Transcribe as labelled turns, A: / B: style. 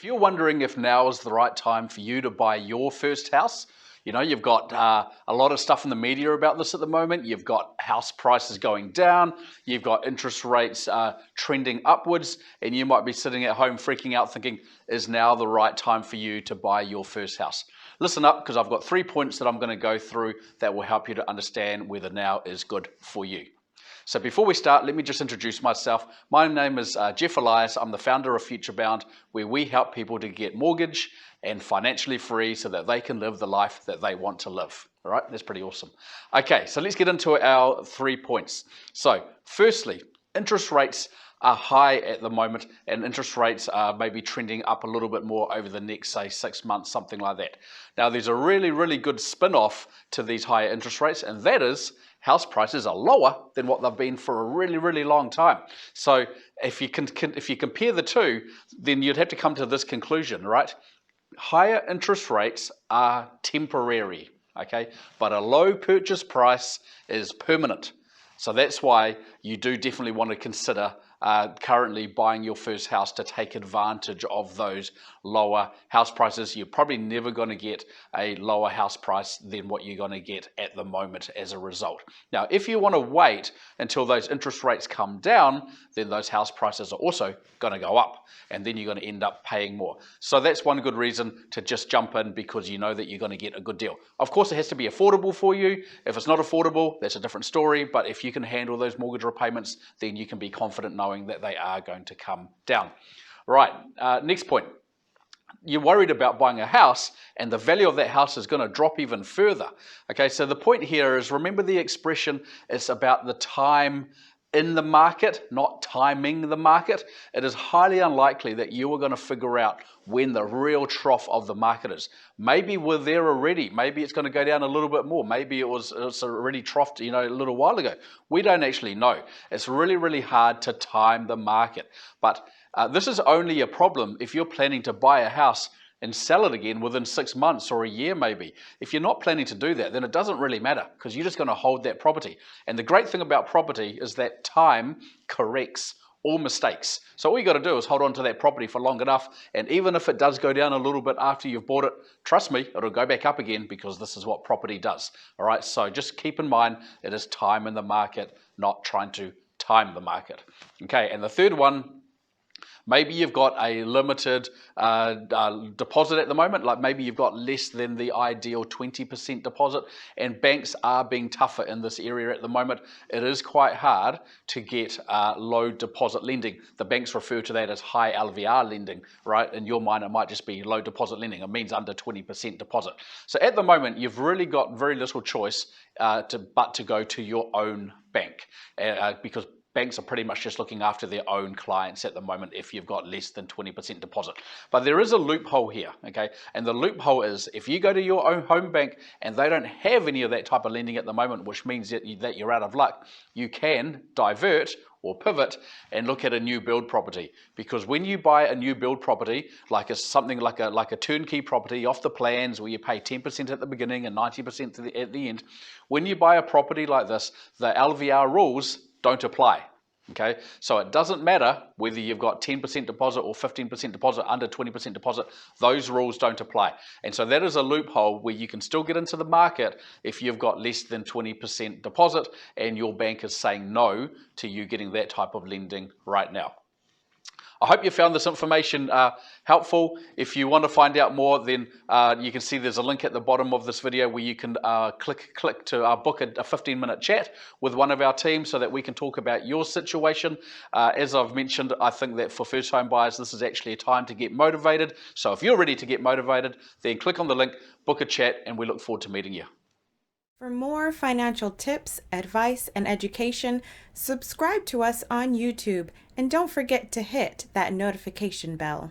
A: If you're wondering if now is the right time for you to buy your first house, you've got a lot of stuff in the media about this at the moment. You've got house prices going down, you've got interest rates trending upwards, and you might be sitting at home freaking out thinking, is now the right time for you to buy your first house? Listen up, because I've got 3 points that I'm going to go through that will help you to understand whether now is good for you. So before we start, let me just introduce myself. My name is Jeff Elias. I'm the founder of FutureBound, where we help people to get mortgage and financially free so that they can live the life that they want to live. All right, that's pretty awesome. Okay, so let's get into our 3 points. So firstly, interest rates are high at the moment, and interest rates are maybe trending up a little bit more over the next, say, 6 months, something like that. Now, there's a really, really good spin-off to these higher interest rates, and that is house prices are lower than what they've been for a really, really long time. So if you compare the two, then you'd have to come to this conclusion, right? Higher interest rates are temporary, okay? But a low purchase price is permanent. So that's why you do definitely want to consider currently buying your first house to take advantage of those lower house prices. You're probably never going to get a lower house price than what you're going to get at the moment as a result. Now, if you want to wait until those interest rates come down, then those house prices are also going to go up, and then you're going to end up paying more. So that's one good reason to just jump in, because you know that you're going to get a good deal. Of course, it has to be affordable for you. If it's not affordable, that's a different story, but if you can handle those mortgage repayments, then you can be confident knowing that they are going to come down. Right, next point. You're worried about buying a house and the value of that house is going to drop even further. Okay, so the point here is, remember the expression, it's about the time in the market, not timing the market. It is highly unlikely that you are going to figure out when the real trough of the market is. Maybe we're there already. Maybe it's going to go down a little bit more. Maybe it's already troughed, a little while ago. We don't actually know. It's really, really hard to time the market. But this is only a problem if you're planning to buy a house and sell it again within 6 months or a year maybe. If you're not planning to do that, then it doesn't really matter, because you're just going to hold that property. And the great thing about property is that time corrects all mistakes. So all you got to do is hold on to that property for long enough, and even if it does go down a little bit after you've bought it, trust me, it'll go back up again, because this is what property does. All right, so just keep in mind, it is time in the market, not trying to time the market. Okay, and the third one, maybe you've got a limited deposit at the moment, like maybe you've got less than the ideal 20% deposit, and banks are being tougher in this area at the moment. It is quite hard to get low deposit lending. The banks refer to that as high LVR lending, right? In your mind, it might just be low deposit lending. It means under 20% deposit. So at the moment, you've really got very little choice but to go to your own bank, because banks are pretty much just looking after their own clients at the moment if you've got less than 20% deposit. But there is a loophole here, okay? And the loophole is, if you go to your own home bank and they don't have any of that type of lending at the moment, which means that you're out of luck, you can divert or pivot and look at a new build property. Because when you buy a new build property, something like a turnkey property off the plans, where you pay 10% at the beginning and 90% at the end, when you buy a property like this, the LVR rules don't apply. Okay, so it doesn't matter whether you've got 10% deposit or 15% deposit, under 20% deposit, those rules don't apply. And so that is a loophole where you can still get into the market if you've got less than 20% deposit and your bank is saying no to you getting that type of lending right now. I hope you found this information helpful. If you want to find out more, then you can see there's a link at the bottom of this video where you can click to book a 15-minute chat with one of our team so that we can talk about your situation. As I've mentioned, I think that for first home buyers, this is actually a time to get motivated. So if you're ready to get motivated, then click on the link, book a chat, and we look forward to meeting you.
B: For more financial tips, advice, and education, subscribe to us on YouTube, and don't forget to hit that notification bell.